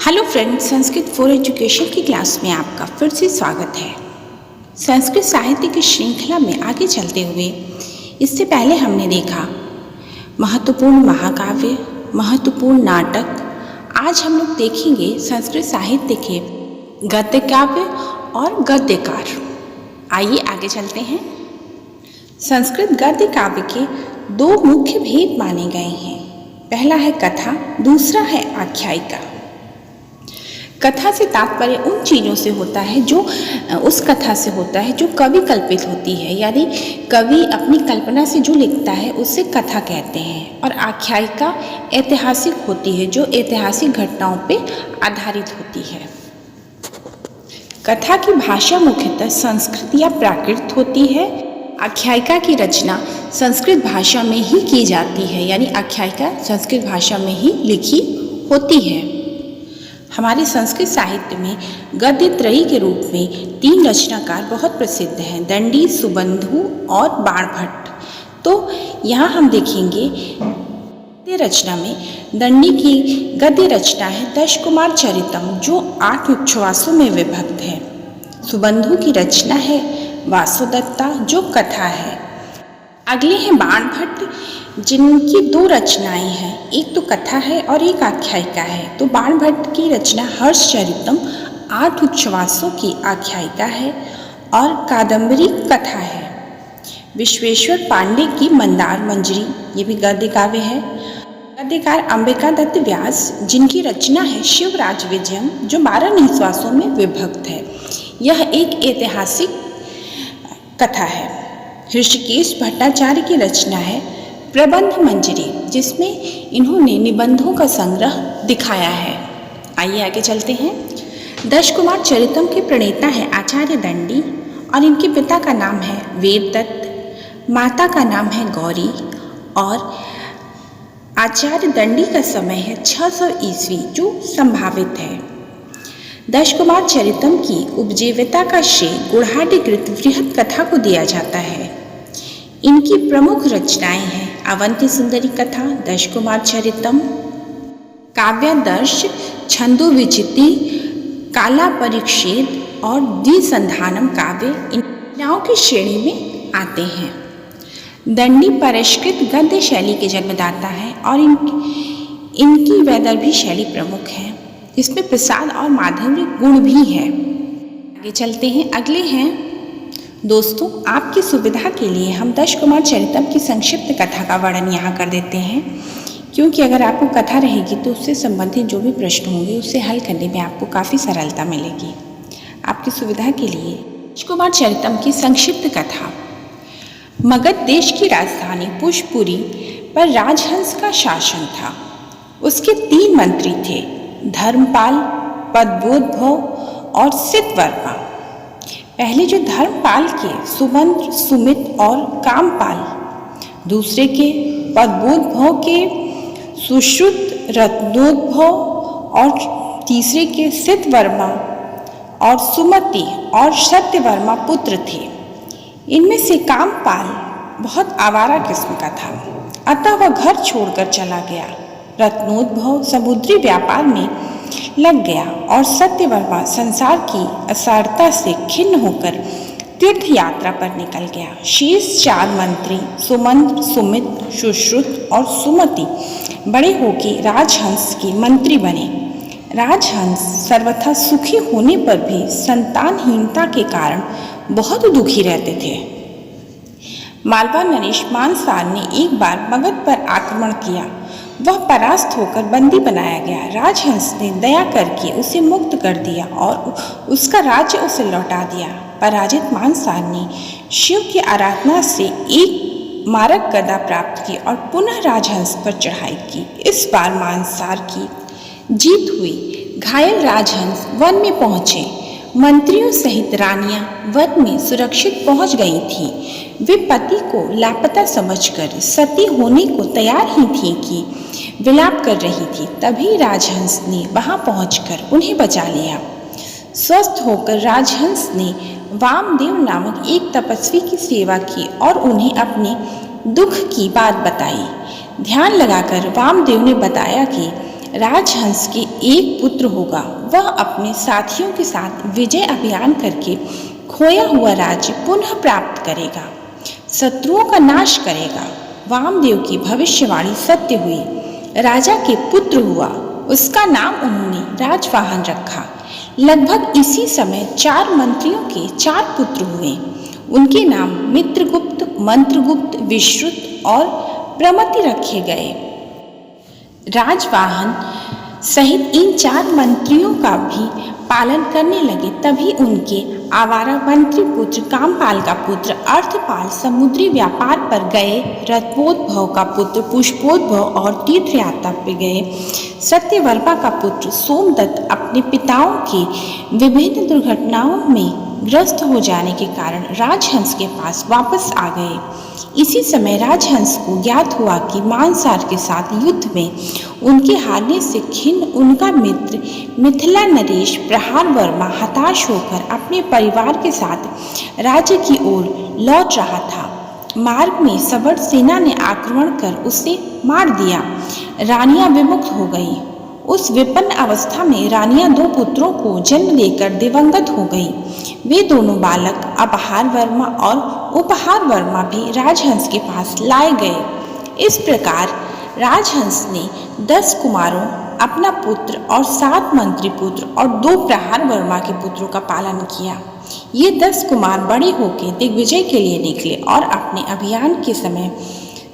Hello friends, Sanskrit for education की class में आपका फिर से स्वागत है। संस्कृत साहित्य की श्रृंखला में आगे चलते हुए इससे पहले हमने देखा महत्वपूर्ण महाकाव्य, महत्वपूर्ण नाटक। आज हम लोग देखेंगे संस्कृत साहित्य के गद्य काव्य और गद्यकार। आइए आगे चलते हैं। संस्कृत गद्य काव्य के दो मुख्य भेद माने गए हैं। पहला है कथा, दूसरा है आख्यायिका। कथा से तात्पर्य उन चीज़ों से होता है जो उस कथा से होता है जो कवि कल्पित होती है, यानी कवि अपनी कल्पना से जो लिखता है उसे कथा कहते हैं। और आख्यायिका ऐतिहासिक होती है, जो ऐतिहासिक घटनाओं पे आधारित होती है। कथा की भाषा मुख्यतः संस्कृत या प्राकृत होती है। आख्यायिका की रचना संस्कृत भाषा में ही की जाती है, यानी आख्यायिका संस्कृत भाषा में ही लिखी होती है। हमारे संस्कृत साहित्य में गद्य त्रयी के रूप में तीन रचनाकार बहुत प्रसिद्ध हैं, दंडी, सुबंधु और बाणभट्ट। तो यहाँ हम देखेंगे गद्य रचना में दंडी की गद्य रचना है दशकुमार चरितम, जो 8 उच्छ्वासों में विभक्त है। सुबंधु की रचना है वासुदत्ता, जो कथा है। अगले हैं बाणभट्ट, जिनकी 2 रचनाएं हैं, एक तो कथा है और एक आख्यायिका है। तो बाणभट्ट की रचना हर्षचरितम 8 उच्छ्वासों की आख्यायिका है और कादम्बरी कथा है। विश्वेश्वर पांडे की मंदार मंजरी, ये भी गद्य काव्य है। गद्यकार अंबिका दत्त व्यास, जिनकी रचना है शिवराज विजयम, जो 12 निश्वासों में विभक्त है। यह एक ऐतिहासिक कथा है। ऋषिकेश भट्टाचार्य की रचना है प्रबंध मंजरी, जिसमें इन्होंने निबंधों का संग्रह दिखाया है। आइए आगे चलते हैं। दशकुमार चरितम के प्रणेता है आचार्य दंडी और इनके पिता का नाम है वेददत्त, माता का नाम है गौरी और आचार्य दंडी का समय है 600 ईस्वी, जो संभावित है। दशकुमार चरितम की उपजीविका का श्रेय गुढ़ाढ्यकृत बृहत कथा को दिया जाता है। इनकी प्रमुख रचनाएं हैं अवंती सुंदरी कथा, दशकुमार चरितम, काव्यादर्श, छंदो विचिति, काला परिच्छेद और द्विसंधानम काव्य इन रचनाओं की श्रेणी में आते हैं। दंडी परिष्कृत गद्य शैली के जन्मदाता है और इनकी वैदर्भी शैली प्रमुख है। इसमें प्रसाद और माधुर्य गुण भी है। आगे चलते हैं। अगले हैं दोस्तों, आपकी सुविधा के लिए हम दशकुमार चरितम की संक्षिप्त कथा का वर्णन यहाँ कर देते हैं, क्योंकि अगर आपको कथा रहेगी तो उससे संबंधित जो भी प्रश्न होंगे उसे हल करने में आपको काफ़ी सरलता मिलेगी। आपकी सुविधा के लिए दशकुमार चरितम की संक्षिप्त कथा। मगध देश की राजधानी पुष्पपुरी पर राजहंस का शासन था। उसके 3 मंत्री थे, धर्मपाल, पद्मोद्भव और सितवर्मा। पहले जो धर्मपाल के सुमंत्र, सुमित और कामपाल, दूसरे के पद्मोद्भव के सुश्रुत, रत्नोद्भव और तीसरे के सितवर्मा और सुमति और सत्यवर्मा पुत्र थे। इनमें से कामपाल बहुत आवारा किस्म का था, अतः वह घर छोड़कर चला गया। रत्नोद्भव समुद्री व्यापार में लग गया और सत्यवर्मा संसार की असारता से खिन्न होकर तीर्थ यात्रा पर निकल गया। शेष 4 मंत्री सुमंत्र, सुमित, सुश्रुत और सुमति बड़े होकर राजहंस के मंत्री बने। राजहंस सर्वथा सुखी होने पर भी संतानहीनता के कारण बहुत दुखी रहते थे। मालवा नरेश मानसार ने एक बार मगध पर आक्रमण किया। वह परास्त होकर बंदी बनाया गया। राजहंस ने दया करके उसे मुक्त कर दिया और उसका राज्य उसे लौटा दिया। पराजित मानसार ने शिव की आराधना से एक मारक गदा प्राप्त की और पुनः राजहंस पर चढ़ाई की। इस बार मानसार की जीत हुई। घायल राजहंस वन में पहुंचे। मंत्रियों सहित रानियां वन में सुरक्षित पहुंच गई थीं। वे पति को लापता समझकर सती होने को तैयार ही थीं कि विलाप कर रही थी। तभी राजहंस ने वहां पहुंचकर उन्हें बचा लिया। स्वस्थ होकर राजहंस ने वामदेव नामक एक तपस्वी की सेवा की और उन्हें अपने दुख की बात बताई। ध्यान लगाकर वामदेव ने बताया कि राजहंस के एक पुत्र होगा। वह अपने साथियों के साथ विजय अभियान करके खोया हुआ राज्य पुनः प्राप्त करेगा, शत्रुओं का नाश करेगा। वामदेव की भविष्यवाणी सत्य हुई। राजा के पुत्र हुआ, उसका नाम उन्होंने राजवाहन रखा। लगभग इसी समय 4 मंत्रियों के 4 पुत्र हुए। उनके नाम मित्रगुप्त, मंत्रगुप्त, विश्रुत और प्रमति रखे गए। राजवाहन सहित इन 4 मंत्रियों का भी पालन करने लगे। तभी उनके आवारा मंत्री पुत्र कामपाल का पुत्र अर्थपाल समुद्री व्यापार पर गए, रथोद्भव का पुत्र पुष्पोद्भव और तीर्थयात्रा पर गए, सत्यवर्मा का पुत्र सोमदत्त अपने पिताओं के विभिन्न दुर्घटनाओं में ग्रस्त हो जाने के कारण राजहंस के पास वापस आ गए। इसी समय राजहंस को ज्ञात हुआ कि मानसार के साथ युद्ध में उनके हारने से खिन्न उनका मित्र मिथिला नरेश प्रहार वर्मा हताश होकर अपने परिवार के साथ राज्य की ओर लौट रहा था। मार्ग में सवर्ण सेना ने आक्रमण कर उसे मार दिया। रानियां विमुक्त हो गई। उस विपन्न अवस्था में रानियां 2 पुत्रों को जन्म देकर दिवंगत हो गई। वे दोनों बालक अपहार वर्मा और उपहार वर्मा भी राजहंस के पास लाए गए। इस प्रकार राजहंस ने 10 कुमारों, अपना पुत्र और 7 मंत्री पुत्र और 2 प्रहार वर्मा के पुत्रों का पालन किया। ये 10 कुमार बड़े होकर दिग्विजय के लिए निकले और अपने अभियान के समय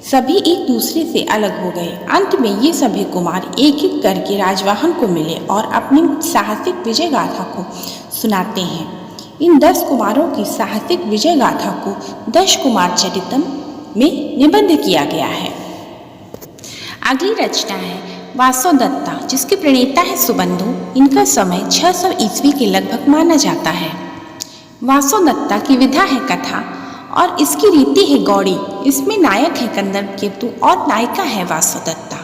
सभी एक दूसरे से अलग हो गए। अंत में ये सभी कुमार एक एक करके राजवाहन को मिले और अपनी साहसिक विजय गाथा को सुनाते हैं। इन 10 कुमारों की साहसिक विजय गाथा को 10 कुमार चरितम में निबंध किया गया है। अगली रचना है वासवदत्ता, जिसके प्रणेता है सुबंधु। इनका समय 600 ईस्वी के लगभग माना जाता है। वासवदत्ता की विधा है कथा और इसकी रीति है गौड़ी। इसमें नायक है कंदर्प केतु और नायिका है वासवदत्ता।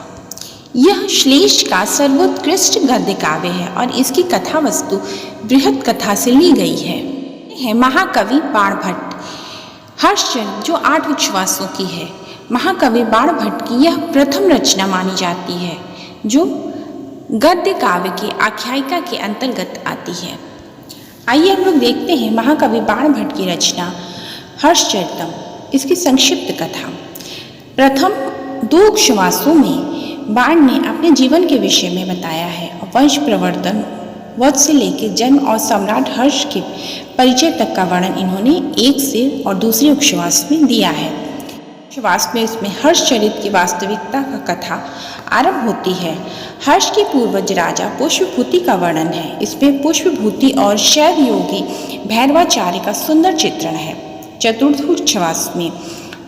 यह श्लेष का सर्वोत्कृष्ट गद्य काव्य है और इसकी कथा वस्तु बृहद कथा से ली गई है। महाकवि बाणभट्ट हर्षचंद्र, जो 8 उच्छ्वासों की है। महाकवि बाणभट्ट की यह प्रथम रचना मानी जाती है जो गद्य काव्य के आख्यायिका के अंतर्गत आती है। आइए हम लोग देखते हैं महाकवि बाणभट्ट की रचना हर्षचरितम। इसकी संक्षिप्त कथा। प्रथम 2 उच्छ्वासों में बाण ने अपने जीवन के विषय में बताया है। वंश प्रवर्तन वध से लेकर जन्म और सम्राट हर्ष के परिचय तक का वर्णन इन्होंने एक से और दूसरे उच्छ्वास में दिया है। उच्छ्वास में इसमें हर्षचरित की वास्तविकता का कथा आरंभ होती है। हर्ष के पूर्वज राजा पुष्पभूति का वर्णन है। इसमें पुष्पभूति और शैव योगी भैरवाचार्य का सुंदर चित्रण है। चतुर्थ उच्छ्वास में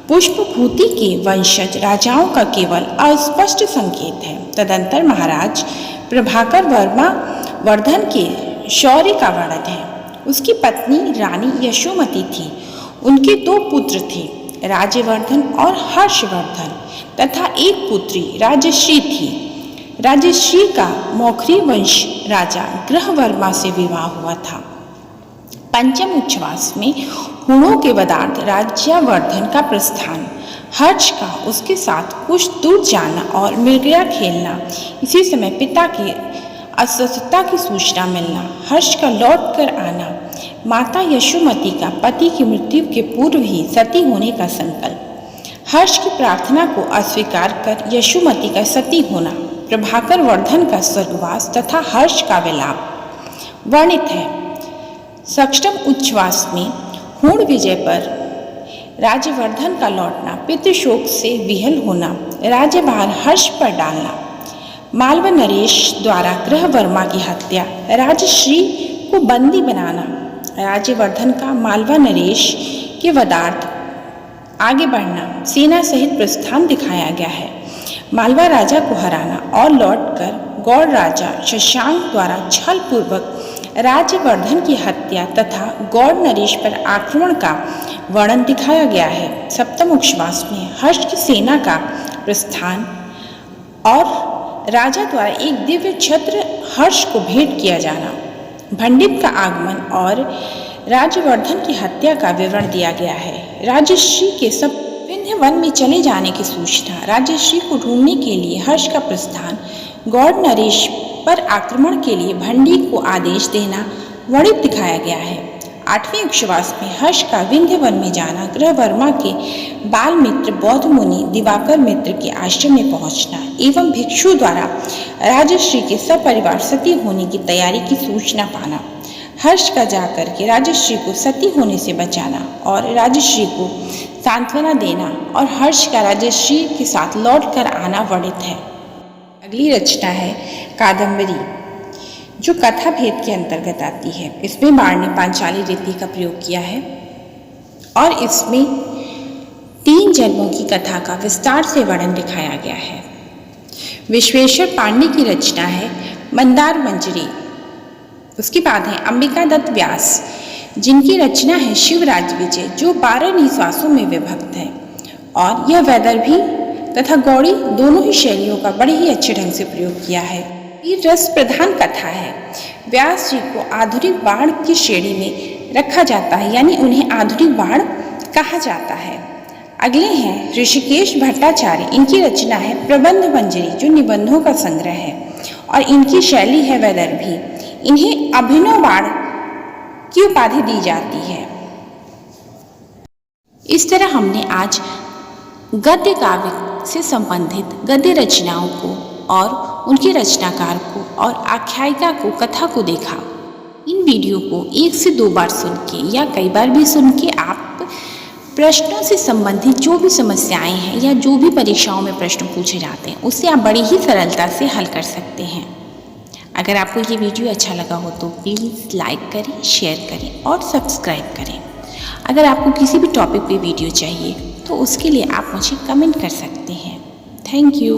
पुष्पभूति के वंशज राजाओं का केवल अस्पष्ट संकेत है। तदंतर महाराज प्रभाकर वर्मा वर्धन के शौर्य का वर्णन है। उसकी पत्नी रानी यशोमती थी। उनके 2 पुत्र थे, राज्यवर्धन और हर्षवर्धन, तथा एक पुत्री राजश्री थी। राजश्री का मौखरी वंश राजा ग्रहवर्मा से विवाह हुआ था। पंचम उच्छ्वास में हुणों के वदार्थ राज्यवर्धन का प्रस्थान, हर्ष का उसके साथ कुछ दूर जाना और मृगया खेलना, इसी समय पिता की अस्वस्थता की सूचना मिलना, हर्ष का लौट कर आना, माता यशोमती का पति की मृत्यु के पूर्व ही सती होने का संकल्प, हर्ष की प्रार्थना को अस्वीकार कर यशोमती का सती होना, प्रभाकर वर्धन का स्वर्गवास तथा हर्ष का विलाप वर्णित है। षष्ठम उच्छ्वास में हुण विजय पर राज्यवर्धन का लौटना, पितृशोक से विहल होना, राज्यभार हर्ष पर डालना, मालवा नरेश द्वारा ग्रहवर्मा की हत्या, राजश्री को बंदी बनाना, राज्यवर्धन का मालवा नरेश के वदार्थ आगे बढ़ना, सेना सहित प्रस्थान दिखाया गया है। मालवा राजा को हराना और लौटकर गौड़ राजा शशांक द्वारा छल पूर्वक राज्यवर्धन की हत्या तथा गौड़ नरेश पर आक्रमण का वर्णन दिखाया गया है। सप्तम उच्छ्वास में हर्ष की सेना का प्रस्थान और राजा द्वारा एक दिव्य छत्र हर्ष को भेंट किया जाना, पंडित का आगमन और राज्यवर्धन की हत्या का विवरण दिया गया है। राजश्री के सब विंध्य वन में चले जाने की सूचना, राजश्री को ढूंढने के लिए हर्ष का प्रस्थान, गौड़ नरेश पर आक्रमण के लिए भंडी को आदेश देना वर्णित दिखाया गया है। 8वें उपवास में हर्ष का विंध्यवन में जाना, ग्रहवर्मा के बाल मित्र बौद्ध मुनि दिवाकर मित्र के आश्रम में पहुंचना एवं भिक्षु द्वारा राजश्री के सपरिवार सती होने की तैयारी की सूचना पाना, हर्ष का जाकर के राजश्री को सती होने से बचाना और राजश्री को सांत्वना देना और हर्ष का राजश्री के साथ लौट कर आना वर्णित है। अगली रचना है कादम्बरी, जो कथा भेद के अंतर्गत आती है। इसमें बाण ने पांचाली रीति का प्रयोग किया है और इसमें 3 जन्मों की कथा का विस्तार से वर्णन दिखाया गया है। विश्वेश्वर पांडे की रचना है मंदार मंजरी। उसके बाद है अंबिका दत्त व्यास, जिनकी रचना है शिवराज विजय, जो 12 निश्वासों में विभक्त है और यह वैदर्भी तथा गौड़ी दोनों ही शैलियों का बड़े ही अच्छे ढंग से प्रयोग किया है। ये रस प्रधान कथा है। व्यास जी को आधुनिक बाण की श्रेणी में रखा जाता है, यानी उन्हें आधुनिक बाण कहा जाता है। अगले हैं ऋषिकेश भट्टाचार्य। इनकी रचना है प्रबंध मंजरी, जो निबंधों का संग्रह है और इनकी शैली है वैदर्भी। इन्हें अभिनव बाण की उपाधि दी जाती है। इस तरह हमने आज गद्य काव्य से संबंधित गद्य रचनाओं को और उनके रचनाकार को और आख्यायिका को, कथा को देखा। इन वीडियो को 1 से 2 बार सुन के या कई बार भी सुन के आप प्रश्नों से संबंधित जो भी समस्याएं हैं या जो भी परीक्षाओं में प्रश्न पूछे जाते हैं उससे आप बड़ी ही सरलता से हल कर सकते हैं। अगर आपको ये वीडियो अच्छा लगा हो तो प्लीज़ लाइक करें, शेयर करें और सब्सक्राइब करें। अगर आपको किसी भी टॉपिक पे वीडियो चाहिए तो उसके लिए आप मुझे कमेंट कर सकते हैं। Thank you.